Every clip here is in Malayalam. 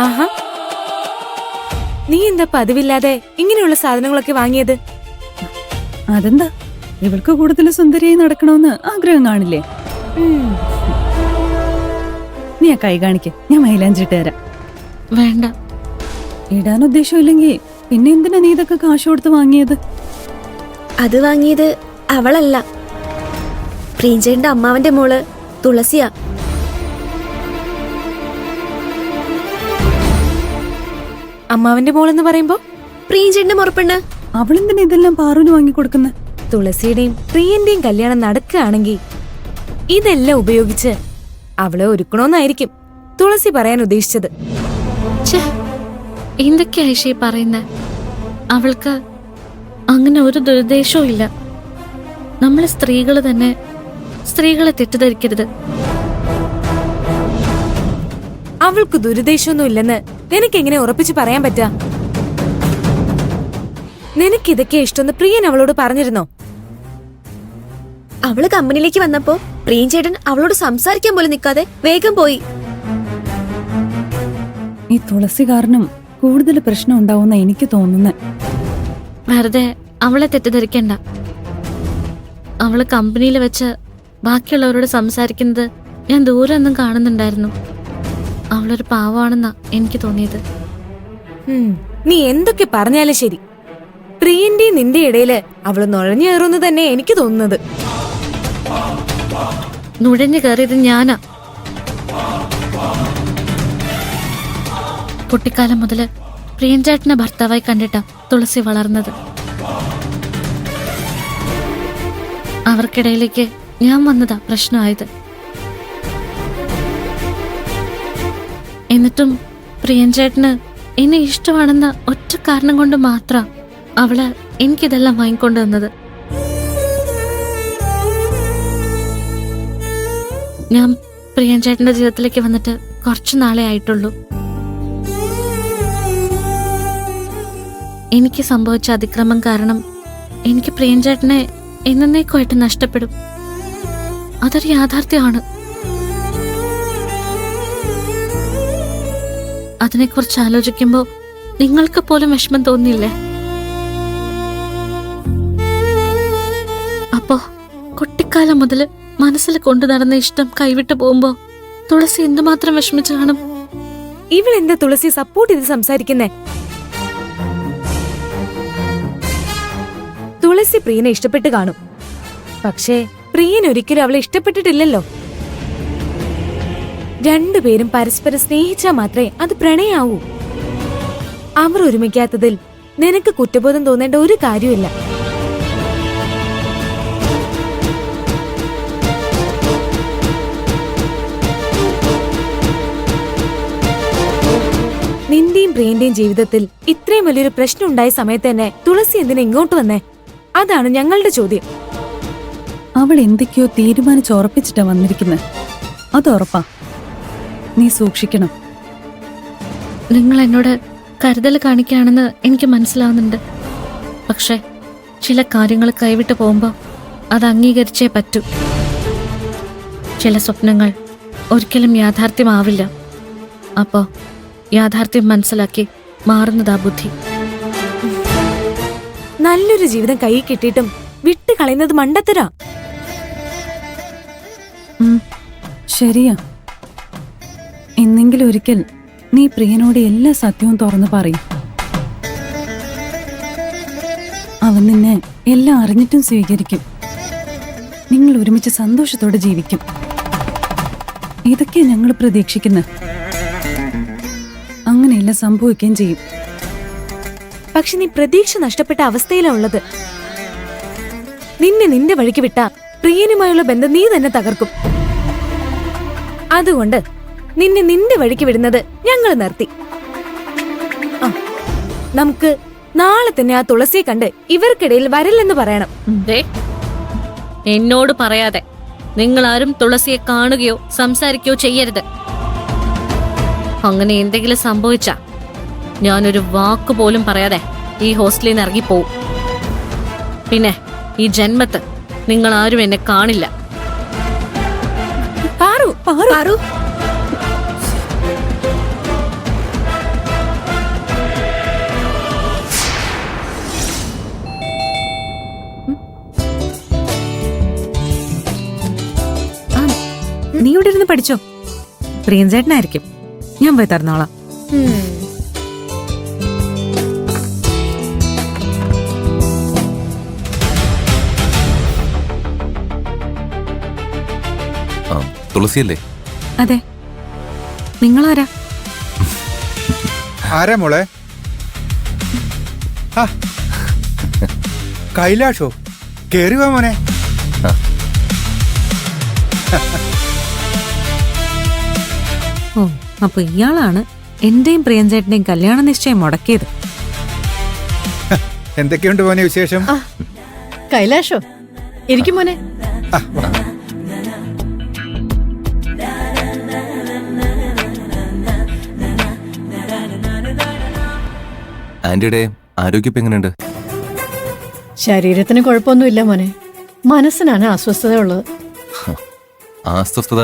ആഹാ, നീ എന്താ പതിവില്ലാതെ ഇങ്ങനെയുള്ള സാധനങ്ങളൊക്കെ വാങ്ങിയത്? അതെന്താ, ഇവൾക്ക് കൂടുതൽ സുന്ദരിയായി നടക്കണമെന്ന് ആഗ്രഹം കാണില്ലേ? നീ ആ കൈ കാണിക്ക്, ഞാൻ മൈലാഞ്ചിട്ട് തരാം. വേണ്ട. ഇടാൻ ഉദ്ദേശമില്ലെങ്കിൽ പിന്നെ എന്തിനാ നീ ഇതൊക്കെ കാശ് കൊടുത്ത് വാങ്ങിയത്? അത് വാങ്ങിയത് അവളല്ല, പ്രിയഞ്ചേട്ടന്റെ അമ്മാവന്റെ മോള് തുളസിയാ. അമ്മാവന്റെ മോളെന്ന് പറയുമ്പോ പ്രിയഞ്ചേട്ടന്റെ മുറപ്പെണ്ണ്. അവളെന്തിനാ ഇതെല്ലാം പാറുവിന് വാങ്ങിക്കൊടുക്കുന്നത്? തുളസിയുടെയും പ്രിയന്റെയും കല്യാണം നടക്കുകയാണെങ്കിൽ ഇതെല്ലാം ഉപയോഗിച്ച് അവളെ ഒരുക്കണോന്നായിരിക്കും തുളസി പറയാൻ ഉദ്ദേശിച്ചത്. എന്തൊക്കെയാ ഐഷി പറയുന്നേ? അവൾക്ക് അങ്ങനെ ഒരു ദുരുദ്ദേശവും ഇല്ല. നമ്മള് സ്ത്രീകള് തന്നെ സ്ത്രീകളെ തെറ്റിദ്ധരിക്കരുത്. അവൾക്ക് ദുരുദ്ദേശമൊന്നും ഇല്ലെന്ന് നിനക്കെങ്ങനെ ഉറപ്പിച്ച് പറയാൻ പറ്റാ? നിനക്കിതൊക്കെ ഇഷ്ടമെന്ന് പ്രിയൻ അവളോട് പറഞ്ഞിരുന്നോ? അവള് കമ്പനിയിലേക്ക് വന്നപ്പോ പ്രിയഞ്ചേട്ടൻ അവളോട് സംസാരിക്കാൻ പോലും നിൽക്കാതെ വേഗം പോയി. ഈ തുളസി കാരണം കൂടുതൽ പ്രശ്നം ഉണ്ടാവുന്ന എനിക്ക് തോന്നുന്നത്. വെറുതെ അവളെ തെറ്റിദ്ധരിക്കണ്ട. അവള് കമ്പനിയിൽ വെച്ച് ബാക്കിയുള്ളവരോട് സംസാരിക്കുന്നത് ഞാൻ ദൂരെ ഒന്നും കാണുന്നുണ്ടായിരുന്നു. അവളൊരു പാവമാണെന്നാ എനിക്ക് തോന്നിയത്. നീ എന്തൊക്കെ പറഞ്ഞാലും ശരി, പ്രിയന്റെയും നിന്റെ ഇടയില് അവള് നുഴഞ്ഞു കയറുമെന്ന് തന്നെ എനിക്ക് തോന്നുന്നത്. നുഴഞ്ഞു കയറിയത് ഞാനാ. കുട്ടിക്കാലം മുതല് പ്രിയഞ്ചേട്ടനെ ഭർത്താവായി കണ്ടിട്ടാ തുളസി വളർന്നത്. അവർക്കിടയിലേക്ക് ഞാൻ വന്നതാ പ്രശ്നമായത്. എന്നിട്ടും പ്രിയഞ്ചേട്ടന് എന്നെ ഇഷ്ടമാണെന്ന ഒറ്റ കാരണം കൊണ്ട് മാത്രം അവള് എനിക്കിതെല്ലാം വാങ്ങിക്കൊണ്ടു വന്നത്. ഞാൻ പ്രിയഞ്ചേട്ടന്റെ ജീവിതത്തിലേക്ക് വന്നിട്ട് കുറച്ചു നാളെ ആയിട്ടുള്ളൂ. എനിക്ക് സംഭവിച്ച അതിക്രമം കാരണം എനിക്ക് പ്രിയഞ്ചേട്ടനെ എന്നേക്കുമായിട്ട് നഷ്ടപ്പെടും. അതൊരു യാഥാർത്ഥ്യമാണ്. അതിനെക്കുറിച്ച് ആലോചിക്കുമ്പോ നിങ്ങൾക്ക് പോലും വിഷമം തോന്നില്ലേ? അപ്പോ കുട്ടിക്കാലം മുതൽ മനസ്സിൽ കൊണ്ടു നടന്ന ഇഷ്ടം കൈവിട്ടു പോകുമ്പോ തുളസി എന്തുമാത്രം വിഷമിച്ചു കാണും. ഇവളെന്താ തുളസി സപ്പോർട്ട് ചെയ്ത് സംസാരിക്കുന്നേ? തുളസി പ്രിയനെ ഇഷ്ടപ്പെട്ട് കാണും, പക്ഷേ പ്രിയൻ ഒരിക്കലും അവളെ ഇഷ്ടപ്പെട്ടിട്ടില്ലല്ലോ. രണ്ടുപേരും പരസ്പരം സ്നേഹിച്ചാൽ മാത്രമേ അത് പ്രണയാവൂ. അവർ ഒരുമിക്കാത്തതിൽ നിനക്ക് കുറ്റബോധം തോന്നേണ്ട ഒരു കാര്യമില്ല. നിന്റെയും പ്രിയന്റെയും ജീവിതത്തിൽ ഇത്രയും വലിയൊരു പ്രശ്നം ഉണ്ടായ സമയത്ത് തന്നെ തുളസി എന്തിനാ ഇങ്ങോട്ട് വന്നേ? അതാണ് ഞങ്ങളുടെ ചോദ്യം. അവൾ എന്തൊക്കെയോ തീരുമാനിച്ചുറപ്പിച്ചിട്ടാ വന്നിരിക്കുന്നത്. അത് ഉറപ്പാ. നീ സൂക്ഷിക്കണം. നിങ്ങൾ എന്നോട് കരുതൽ കാണിക്കുകയാണെന്ന് എനിക്ക് മനസ്സിലാവുന്നുണ്ട്. പക്ഷെ ചില കാര്യങ്ങൾ കൈവിട്ടു പോകുമ്പോൾ അത് അംഗീകരിച്ചേ പറ്റൂ. ചില സ്വപ്നങ്ങൾ ഒരിക്കലും യാഥാർത്ഥ്യമാവില്ല. അപ്പോ യാഥാർത്ഥ്യം മനസ്സിലാക്കി മാറുന്നതാ ബുദ്ധി. നല്ലൊരു ജീവിതം കൈ കിട്ടിയിട്ടും വിട്ട് കളയുന്നത് മണ്ടത്തരാ. ശരിയാ. എന്നെങ്കിലും ഒരിക്കൽ നീ പ്രിയനോട് എല്ലാ സത്യവും തുറന്നു പറയും. അവൻ നിന്നെ എല്ലാം അറിഞ്ഞിട്ടും സ്വീകരിക്കും. നിങ്ങൾ ഒരുമിച്ച് സന്തോഷത്തോടെ ജീവിക്കും. ഇതൊക്കെയാ ഞങ്ങൾ പ്രതീക്ഷിക്കുന്നത്. അങ്ങനെയെല്ലാം സംഭവിക്കുകയും ചെയ്യും. പക്ഷെ നീ പ്രതീക്ഷ നഷ്ടപ്പെട്ട അവസ്ഥയിലാ ഉള്ളത്. നിന്നെ നിന്റെ വഴിക്ക് വിട്ട പ്രിയനുമായുള്ള ബന്ധം നീ തന്നെ തകർക്കും. അതുകൊണ്ട് നിന്നെ നിന്റെ വഴിക്ക് വിടുന്നത് ഞങ്ങൾ നിർത്തി. നമുക്ക് നാളെ തന്നെ ആ തുളസിയെ കണ്ട് ഇവർക്കിടയിൽ വരില്ലെന്ന് പറയണം. എന്നോട് പറയാതെ നിങ്ങൾ ആരും തുളസിയെ കാണുകയോ സംസാരിക്കുകയോ ചെയ്യരുത്. അങ്ങനെ എന്തെങ്കിലും സംഭവിച്ചാ ഞാനൊരു വാക്ക് പോലും പറയാതെ ഈ ഹോസ്റ്റലിൽ നിന്ന് ഇറങ്ങിപ്പോവും. പിന്നെ ഈ ജന്മത്ത് നിങ്ങൾ ആരും എന്നെ കാണില്ല. പാറു നീ ഇവിടെ ഇരുന്ന് പഠിച്ചോ. പ്രിയൻചേട്ടനായിരിക്കും, ഞാൻ പോയി തന്നോളാം. ആ, തുളസിയല്ലേ? അതെ, നിങ്ങളാരാ? ആരാ മോളെ? ആ, കൈലാഷോ? കേറി വാ മോനെ. ഓ, അപ്പൊ ഇയാളാണ് എന്റെയും പ്രിയൻചേട്ടന്റെയും കല്യാണ നിശ്ചയം മുടക്കിയത്. എന്തൊക്കെയുണ്ട് മോനെ വിശേഷം? കൈലാഷോ, ഇരിക്കും മോനെ. ആ, വാ. ആന്റിയുടെ ആരോഗ്യം ഇപ്പൊ എങ്ങനെയുണ്ട്? ശരീരത്തിന് കുഴപ്പമൊന്നുമില്ല മോനെ, മനസ്സിനാണ് അസ്വസ്ഥത ഉള്ളത്. ആ അസ്വസ്ഥത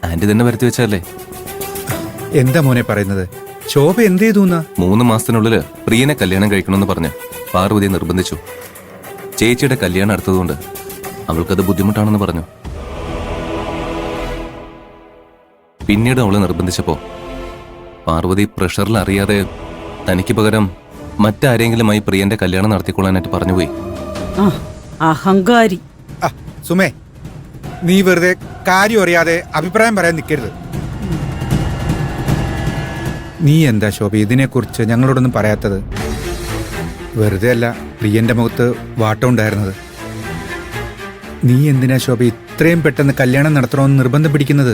ആന്റി തന്നെ വരുത്തി വെച്ചല്ലേ? എന്താ മോനെ പറയുന്നത്? ശോഭ എന്ത് ചെയ്തുന്നാ? 3 മാസത്തിനുള്ളില് പ്രിയനെ കല്യാണം കഴിക്കണമെന്ന് പറഞ്ഞ് പാർവതി നിർബന്ധിച്ചു. ചേച്ചിയുടെ കല്യാണം അടുത്തതുകൊണ്ട് അവൾക്കത് ബുദ്ധിമുട്ടാണെന്ന് പറഞ്ഞു. പിന്നീട് അവളെ നിർബന്ധിച്ചപ്പോ പാർവതി പ്രഷറിൽ അറിയാതെ തനിക്ക് പകരം മറ്റാരെങ്കിലുമായി പ്രിയന്റെ കല്യാണം നടത്തിക്കൊള്ളാനായിട്ട് പറഞ്ഞുപോയി. അഹങ്കാരി. ആ, സുമേ, നീ വെറുതെ കാര്യം അറിയാതെ അഭിപ്രായം പറയാൻ നിൽക്കരുത്. നീ എന്താ ശോഭ ഇതിനെക്കുറിച്ച് ഞങ്ങളോടൊന്നും പറയാത്തത്? വെറുതെ അല്ല പ്രിയന്റെ മുഖത്ത് വാട്ടം ഉണ്ടായിരുന്നത്. നീ എന്തിനാ ശോഭ ഇത്രയും പെട്ടെന്ന് കല്യാണം നടത്തണമെന്ന് നിർബന്ധം പിടിക്കുന്നത്?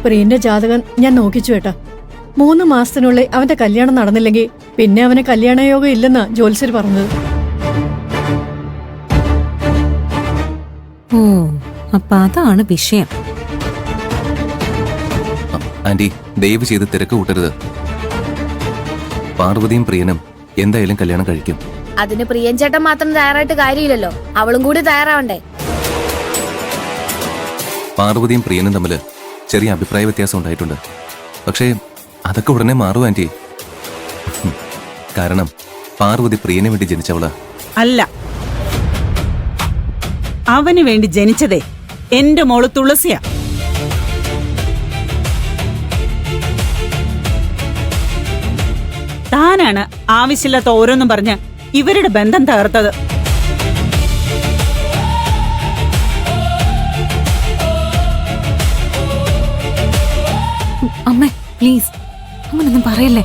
പ്രിയന്റെ ജാതകം ഞാൻ നോക്കിച്ചു ഏട്ടാ. 3 മാസത്തിനുള്ളിൽ അവന്റെ കല്യാണം നടന്നില്ലെങ്കിൽ പിന്നെ അവന് കല്യാണയോഗം ഇല്ലെന്നാ ജോത്സ്യർ പറഞ്ഞത്. ഓ, അപ്പൊ അതാണ് വിഷയം. ആന്റി, ദയവ് ചെയ്ത് തിരക്ക് കൂട്ടരുത്. പാർവതിയും പ്രിയനും എന്തായാലും കല്യാണം കഴിക്കും. അതിന് പ്രിയൻചേട്ടൻ മാത്രം തയ്യാറായിട്ട് കാര്യമില്ലല്ലോ, അവളും കൂടി തയ്യാറാവണ്ടേ? പാർവതിയും പ്രിയനും തമ്മിൽ ചെറിയ അഭിപ്രായ വ്യത്യാസം ഉണ്ടായിട്ടുണ്ട്. പക്ഷേ അതൊക്കെ ഉടനെ മാറും ആന്റി. കാരണം പാർവതി പ്രിയന് വേണ്ടി ജനിച്ചവള് അല്ല, അവന് വേണ്ടി ജനിച്ചതേ എന്റെ മോള് തുളസിയാ. താനാണ് ആവശ്യമില്ലാത്ത ഓരോന്നും പറഞ്ഞ് ഇവരുടെ ബന്ധം തകർത്തത്. അമ്മേ, പ്ലീസ് അങ്ങനൊന്നും പറയല്ലേ.